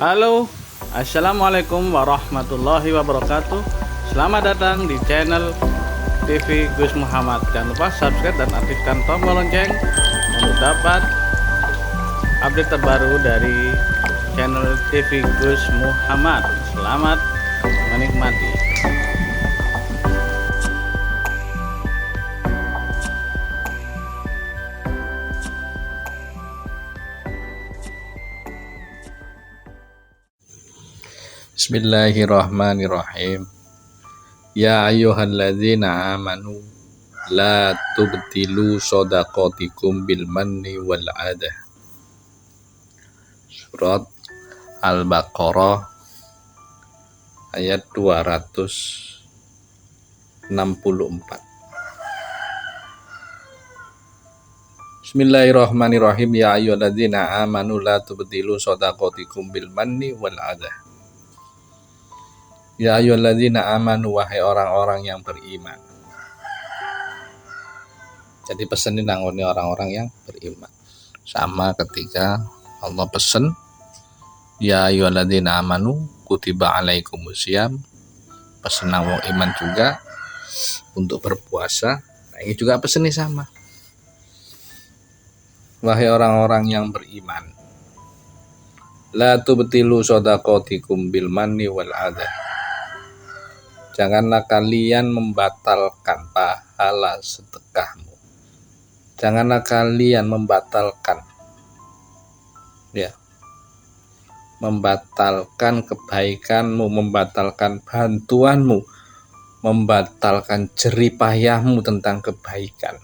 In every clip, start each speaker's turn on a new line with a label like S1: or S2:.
S1: Halo, assalamualaikum warahmatullahi wabarakatuh. Selamat datang di channel TV Gus Muhammad. Jangan lupa subscribe dan aktifkan tombol lonceng untuk dapat update terbaru dari channel TV Gus Muhammad. Selamat menikmati.
S2: Bismillahirrahmanirrahim. Ya ayyuhalladzina amanu la tubtilu shadaqatikum bil manni wal adha. Surat Al-Baqarah ayat 264. Bismillahirrahmanirrahim. Ya ayyuhalladzina amanu la tubtilu shadaqatikum bil manni wal adha. Ya ayyuhalladzina amanu, wahai orang-orang yang beriman. Jadi pesenin nangoni orang-orang yang beriman. Sama ketika Allah pesen, ya ayyuhalladzina amanu kutiba alaikumusiyam, pesen nang wong iman juga untuk berpuasa. Nah, ini juga pesennya sama. Wahai orang-orang yang beriman, la tubtilu shadaqatikum bil manni wal adha. Janganlah kalian membatalkan pahala sedekahmu. Janganlah kalian membatalkan membatalkan kebaikanmu, membatalkan bantuanmu, membatalkan jerih payahmu tentang kebaikan.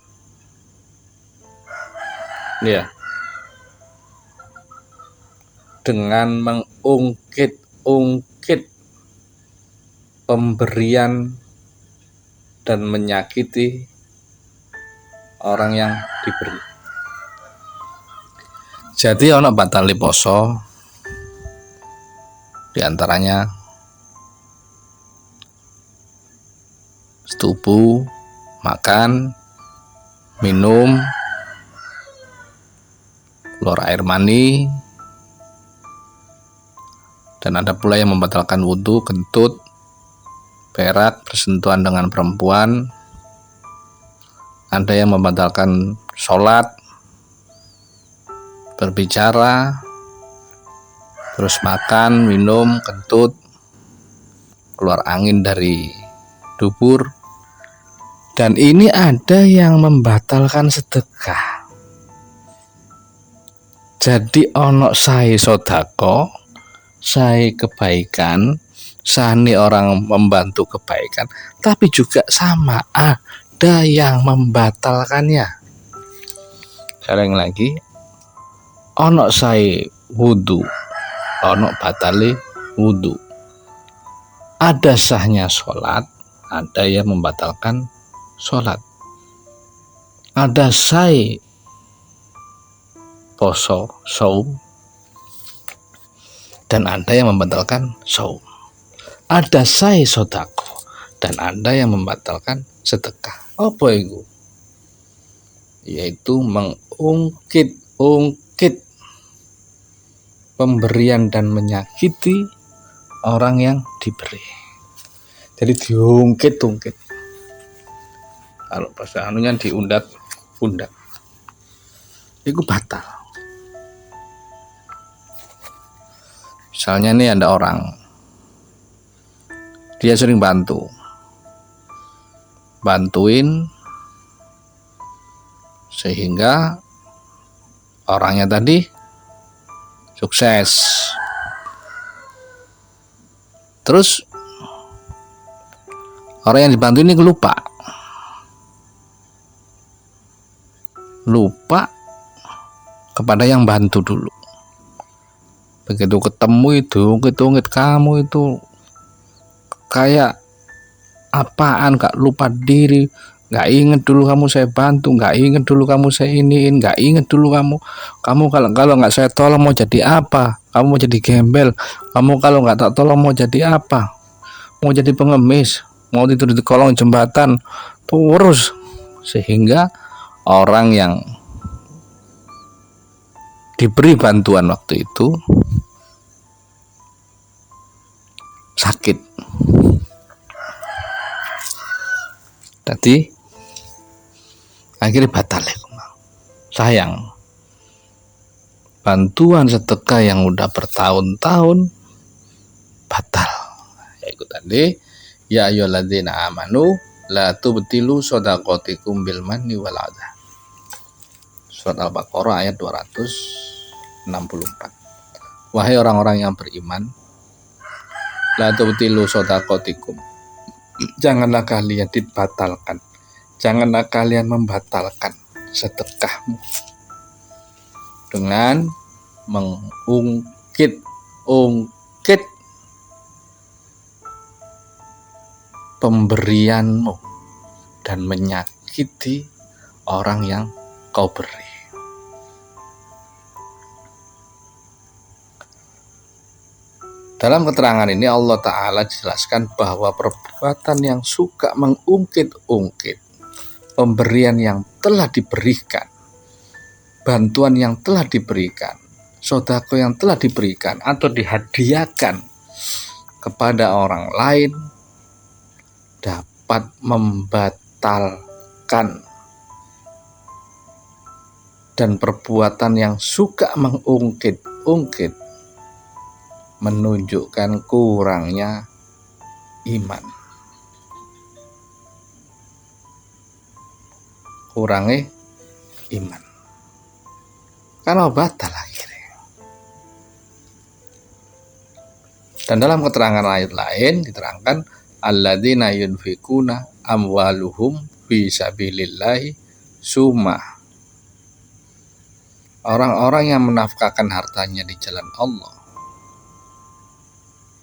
S2: Dengan mengungkit-ungkit pemberian dan menyakiti orang yang diberi. Jadi ono batali poso, diantaranya setubuh, makan, minum, keluar air mani, dan ada pula yang membatalkan wudhu, kentut, berak, bersentuhan dengan perempuan. Ada yang membatalkan sholat, berbicara, terus makan, minum, kentut, keluar angin dari dubur. Dan ini ada yang membatalkan sedekah. Jadi ono sae sodako, sae kebaikan, sani orang membantu kebaikan, tapi juga sama ada yang membatalkannya. Sekarang lagi, ono sai wudu, ono batali wudu. Ada sahnya sholat, ada yang membatalkan sholat. Ada sai poso, saum, dan ada yang membatalkan saum. Ada sai sodako dan ada yang membatalkan sedekah. Apa itu? Yaitu mengungkit-ungkit pemberian dan menyakiti orang yang diberi. Jadi diungkit-ungkit. Kalau bahasa anunya diundat-undat. Itu batal. Misalnya nih ada orang, dia sering bantuin sehingga orangnya tadi sukses. Terus orang yang dibantu ini lupa kepada yang bantu dulu. Begitu ketemu itu ungkit kamu itu kayak apaan, gak lupa diri, gak inget dulu kamu saya bantu, gak inget dulu kamu saya iniin, gak inget dulu kamu kalau gak saya tolong mau jadi apa, kamu mau jadi gembel, kamu kalau gak tak tolong mau jadi apa, mau jadi pengemis, mau tidur di kolong jembatan terus. Sehingga orang yang diberi bantuan waktu itu Tadi akhirnya batal ya. Sayang, bantuan sedekah yang udah bertahun-tahun batal. Yaitu tadi, ya ayyuhalladzina amanu la tubtilu shadaqatikum bil manni wal adha. Surat Al-Baqarah ayat 264. Wahai orang-orang yang beriman, la tubtilu shadaqatikum, janganlah kalian dibatalkan, janganlah kalian membatalkan sedekahmu dengan mengungkit pemberianmu dan menyakiti orang yang kau beri. Dalam keterangan ini Allah Ta'ala jelaskan bahwa perbuatan yang suka mengungkit-ungkit pemberian yang telah diberikan, bantuan yang telah diberikan, sedekah yang telah diberikan atau dihadiahkan kepada orang lain dapat membatalkan, dan perbuatan yang suka mengungkit-ungkit menunjukkan kurangnya iman, karena batal akhirnya. Dan dalam keterangan ayat lain diterangkan alladzina yunfikuna amwaluhum fi sabilillahi summa, orang-orang yang menafkahkan hartanya di jalan Allah,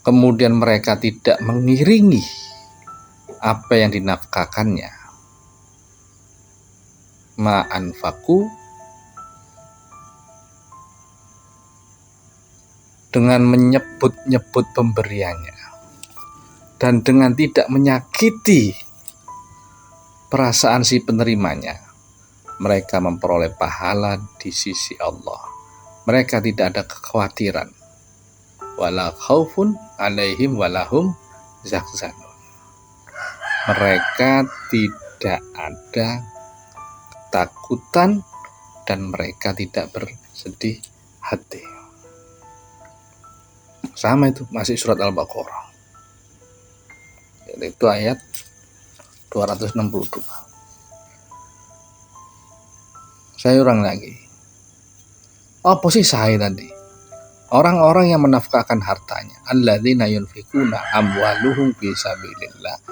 S2: kemudian mereka tidak mengiringi apa yang dinafkahkannya, ma'anfaku, dengan menyebut-nyebut pemberiannya dan dengan tidak menyakiti perasaan si penerimanya, mereka memperoleh pahala di sisi Allah. Mereka tidak ada kekhawatiran, wala khaufun alaihim walahum yahzanun. Mereka tidak ada ketakutan dan mereka tidak bersedih hati. Sama itu, masih surat Al-Baqarah. Itu ayat 262. Saya ulang lagi. Apa sih saya tadi? Orang-orang yang menafkahkan hartanya, alladzina yunfikuna amwaluhum fi sabilillah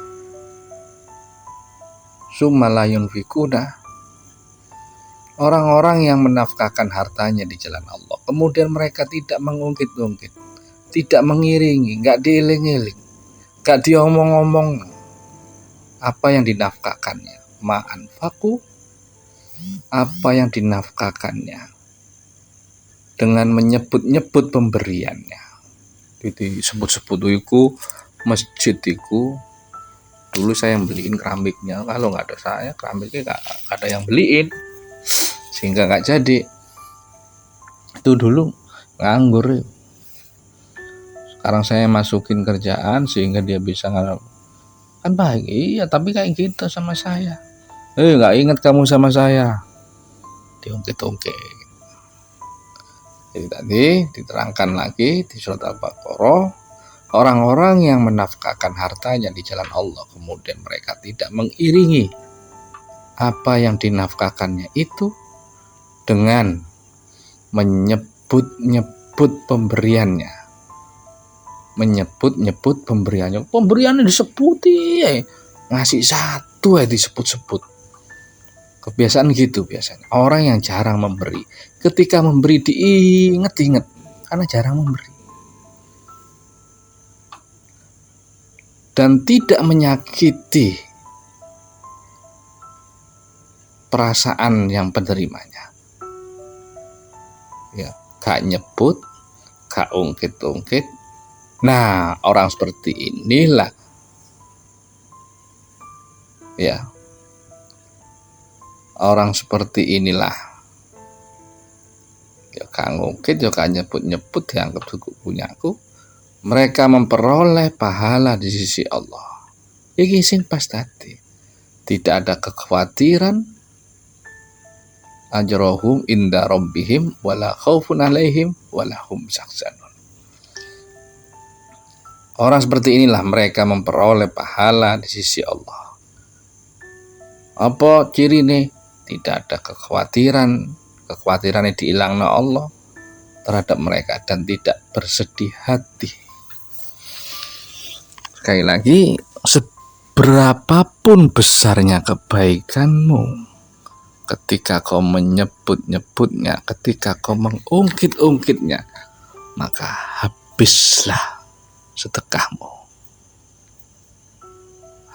S2: summa la yunfikuna, orang-orang yang menafkahkan hartanya di jalan Allah, kemudian mereka tidak mengungkit-ungkit, tidak mengiringi, enggak dieling-eling, enggak diomong-omong apa yang dinafkahkannya, ma'anfaku, apa yang dinafkahkannya, dengan menyebut-nyebut pemberiannya. Disebut-sebut itu masjid itu dulu saya yang beliin keramiknya, kalau nggak ada saya keramiknya nggak ada yang beliin, sehingga nggak jadi. Itu dulu nganggur. Sekarang saya masukin kerjaan sehingga dia bisa kan baik. Iya, tapi kayak gitu sama saya. Nggak ingat kamu sama saya. Diungkit-ungkit. Jadi tadi diterangkan lagi di surat Al-Baqarah, orang-orang yang menafkahkan hartanya di jalan Allah, kemudian mereka tidak mengiringi apa yang dinafkahkannya itu dengan menyebut-nyebut pemberiannya. Menyebut-nyebut pemberiannya. Pemberiannya disebuti, ngasih satu disebut-sebut. Kebiasaan gitu biasanya. Orang yang jarang memberi, ketika memberi diinget-inget karena jarang memberi. Dan tidak menyakiti perasaan yang penerimanya. Ya, gak nyebut, gak ungkit-ungkit. Nah, orang seperti inilah ya. Orang seperti inilah ya, gak ngungkit, ya gak nyebut-nyebut, dianggap cukup punyaku. Mereka memperoleh pahala di sisi Allah. Iki sing pas tadi. tidak ada kekhawatiran, ajrohum inda rabbihim wala khaufun alaihim wala hum yahzanun. Orang seperti inilah mereka memperoleh pahala di sisi Allah. Apa ciri nih? Tidak ada kekhawatiran yang dihilangkan Allah terhadap mereka dan tidak bersedih hati. Sekali lagi, seberapapun besarnya kebaikanmu, ketika kau menyebut-nyebutnya, ketika kau mengungkit-ungkitnya, maka habislah sedekahmu.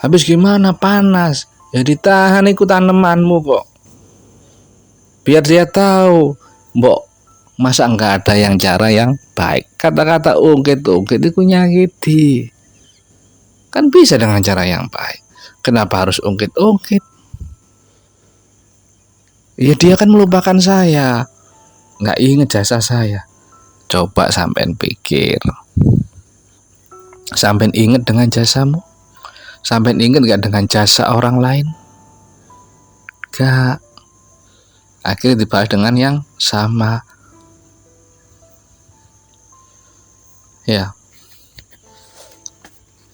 S2: Habis gimana? Panas. Ya ditahan ikut tanamanmu kok. Biar dia tahu, mbok masa enggak ada yang cara yang baik. Kata-kata ungkit-ungkit itu nyakiti. Kan bisa dengan cara yang baik. Kenapa harus ungkit-ungkit? Ya dia kan melupakan saya, nggak inget jasa saya. Coba sampean pikir, sampean inget dengan jasamu? Sampean inget nggak dengan jasa orang lain? Gak. Akhirnya dibalas dengan yang sama. Ya.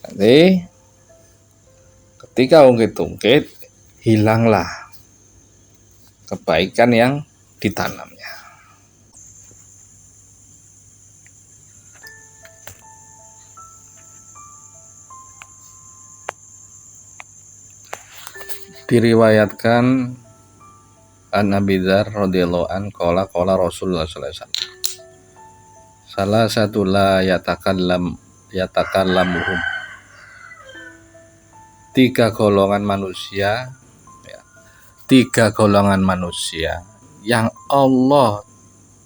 S2: Nanti ketika ungkit-ungkit, hilanglah kebaikan yang ditanamnya. Diriwayatkan an Abi Dzar radhiyallahu an qala Rasulullah sallallahu alaihi wasallam, salah satu la yatakallamuhum, tiga golongan manusia yang Allah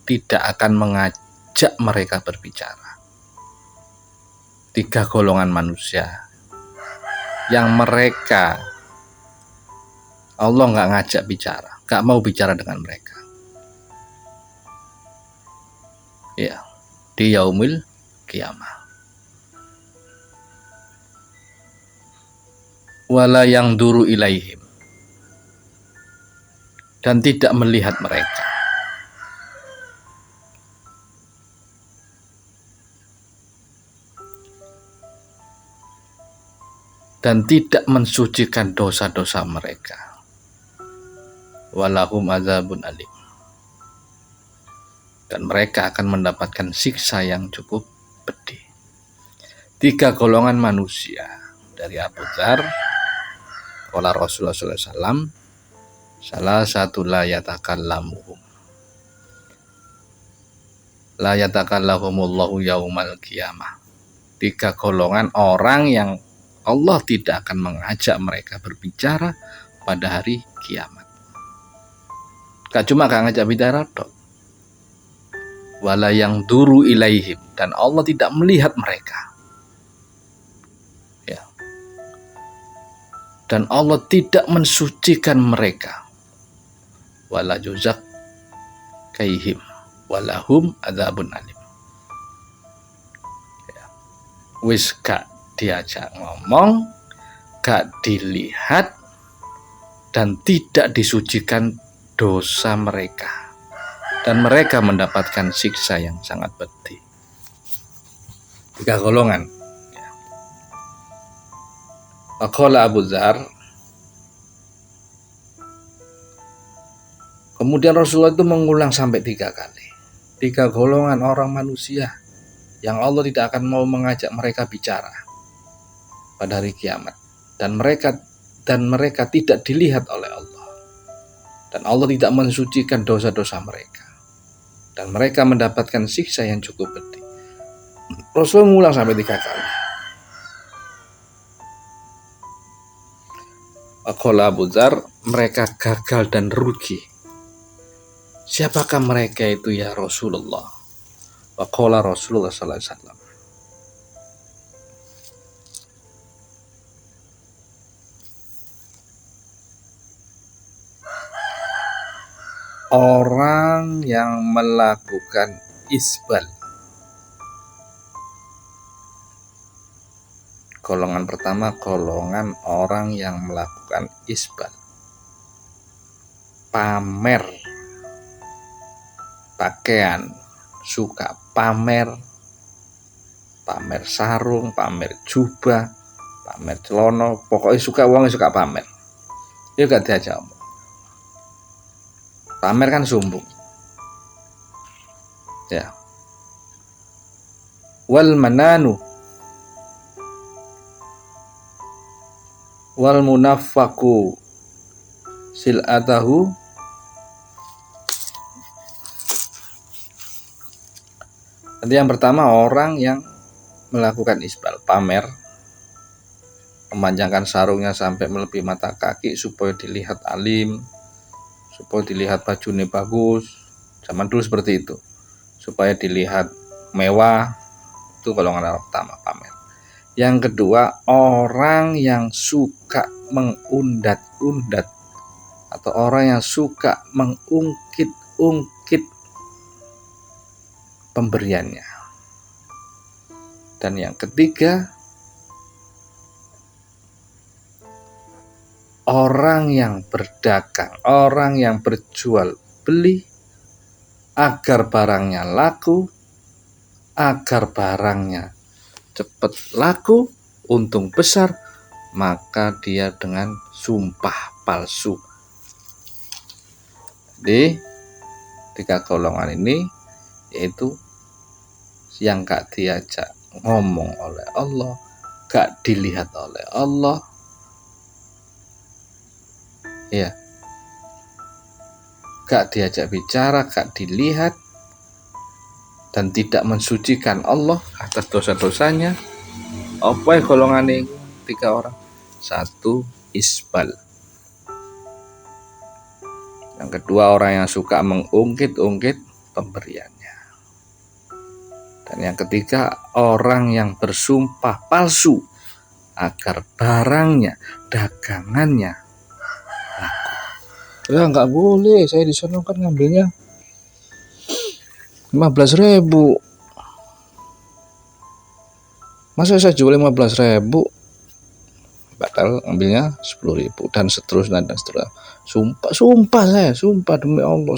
S2: tidak akan mengajak mereka berbicara. Tiga golongan manusia yang mereka Allah nggak ngajak bicara, nggak mau bicara dengan mereka. Ya, di yaumil kiamah. Wala yang duru ilaihim, dan tidak melihat mereka. Dan tidak mensucikan dosa-dosa mereka. Walahum azabun alim, dan mereka akan mendapatkan siksa yang cukup pedih. Tiga golongan manusia dari Abu Dzar, qala Rasulullah sallallahu alaihi wasallam, salah satu la yatakallahumullahu yaumal qiyamah. Tiga golongan orang yang Allah tidak akan mengajak mereka berbicara pada hari kiamat. Gak cuma gak ngajak bicara dok. Wala yang duru ilaihim, dan Allah tidak melihat mereka. Ya. Dan Allah tidak mensucikan mereka. Wala yuzak kaihim walahum adzabun alim. Ya. Wis gak diajak ngomong, gak dilihat, dan tidak disucikan dosa mereka, dan mereka mendapatkan siksa yang sangat pedih. Tiga golongan. Qala Abu Dzar, kemudian Rasulullah itu mengulang sampai 3 kali. 3 golongan orang manusia yang Allah tidak akan mau mengajak mereka bicara pada hari kiamat, dan mereka tidak dilihat oleh Allah. Dan Allah tidak mensucikan dosa-dosa mereka, dan mereka mendapatkan siksa yang cukup pedih. Rasul mengulang sampai 3 kali. Qala Abu Dzar, mereka gagal dan rugi. Siapakah mereka itu ya Rasulullah? Qala Rasulullah sallallahu alaihi wasallam, orang yang melakukan isbal, Golongan pertama, golongan orang yang melakukan isbal, pamer pakaian, suka pamer sarung, pamer jubah, pamer celono, pokoknya suka pamer. Itu gak diajak omong. Pamer kan sombong. Ya. Wal mananu wal munaffaku silatahu Nanti yang pertama, orang yang melakukan isbal, pamer, memanjangkan sarungnya sampai melebihi mata kaki supaya dilihat alim, supaya dilihat bajunya bagus. Zaman dulu seperti itu, supaya dilihat mewah. Itu golongan pertama, pamer. Yang kedua, orang yang suka mengundat-undat atau orang yang suka mengungkit-ungkit pemberiannya. Dan yang ketiga, orang yang berdagang, orang yang berjual beli agar barangnya laku, agar barangnya cepat laku, untung besar, maka dia dengan sumpah palsu. Jadi 3 golongan ini yaitu yang gak diajak ngomong oleh Allah, gak dilihat oleh Allah, ya, gak diajak bicara, gak dilihat, dan tidak mensucikan Allah atas dosa-dosanya. Apa golongan ini 3 orang? 1, isbal. Yang kedua, orang yang suka mengungkit-ungkit pemberiannya. Dan yang ketiga, orang yang bersumpah palsu agar barangnya, dagangannya laku. Ya nggak boleh, saya di sana kan ngambilnya 15.000. Masa saya jual 15.000? Bakal ambilnya 10.000 dan seterusnya dan seterusnya. Sumpah demi Allah,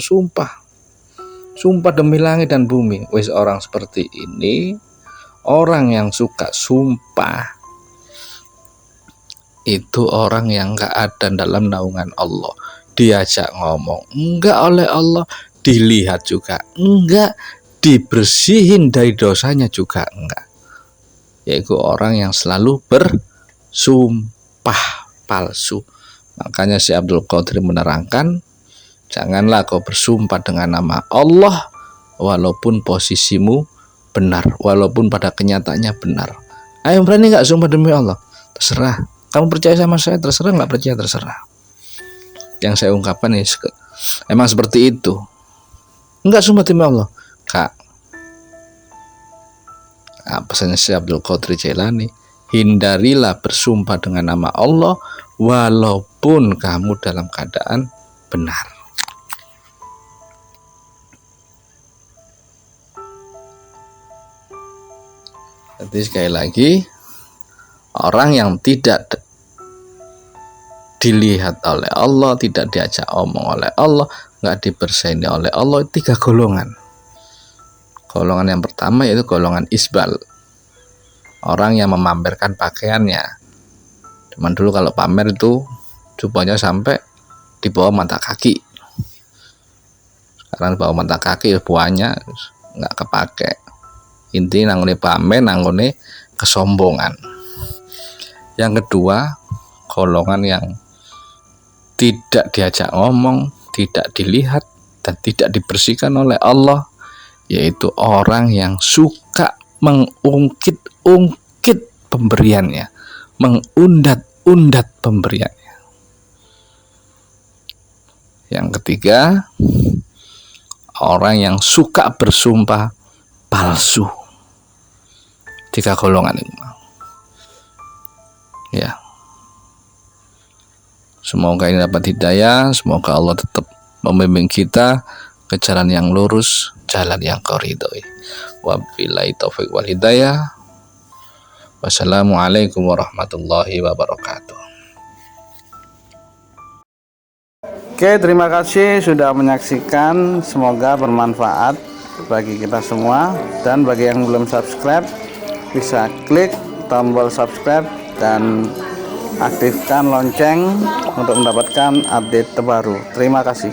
S2: sumpah demi langit dan bumi. Wis, orang seperti ini, orang yang suka sumpah, itu orang yang gak ada dalam naungan Allah. Diajak ngomong enggak oleh Allah, dilihat juga enggak, dibersihin dari dosanya juga enggak. Yaitu orang yang selalu bersumpah palsu. Makanya si Abdul Qadir menerangkan, janganlah kau bersumpah dengan nama Allah walaupun posisimu benar, walaupun pada kenyataannya benar. Ayo, berani gak sumpah demi Allah? Terserah. Kamu percaya sama saya, terserah. Gak percaya, terserah. Yang saya ungkapkan ini emang seperti itu. Enggak sumpah demi Allah, Kak. Pesannya si Abdul Qadir Jailani, hindarilah bersumpah dengan nama Allah walaupun kamu dalam keadaan benar. Jadi sekali lagi, orang yang tidak dilihat oleh Allah, tidak diajak omong oleh Allah, nggak dibersihkan oleh Allah, 3 golongan. Golongan yang pertama yaitu golongan isbal, orang yang memamerkan pakaiannya. Cuman dulu kalau pamer itu jubahnya sampai di bawah mata kaki. Sekarang di bawah mata kaki buahnya nggak kepake. Intinya nanggone pamer, nanggone kesombongan. Yang kedua, golongan yang tidak diajak ngomong, tidak dilihat, dan tidak dibersihkan oleh Allah, yaitu orang yang suka mengungkit-ungkit pemberiannya, mengundat-undat pemberiannya. Yang ketiga, orang yang suka bersumpah palsu. 3 golongan ini. Ya. Semoga ini dapat hidayah, semoga Allah tetap membimbing kita ke jalan yang lurus, jalan yang Kau ridhoi. Wabillahi taufiq wal hidayah. Wassalamualaikum warahmatullahi wabarakatuh.
S1: Oke, terima kasih sudah menyaksikan. Semoga bermanfaat bagi kita semua. Dan bagi yang belum subscribe, bisa klik tombol subscribe dan aktifkan lonceng untuk mendapatkan update terbaru. Terima kasih.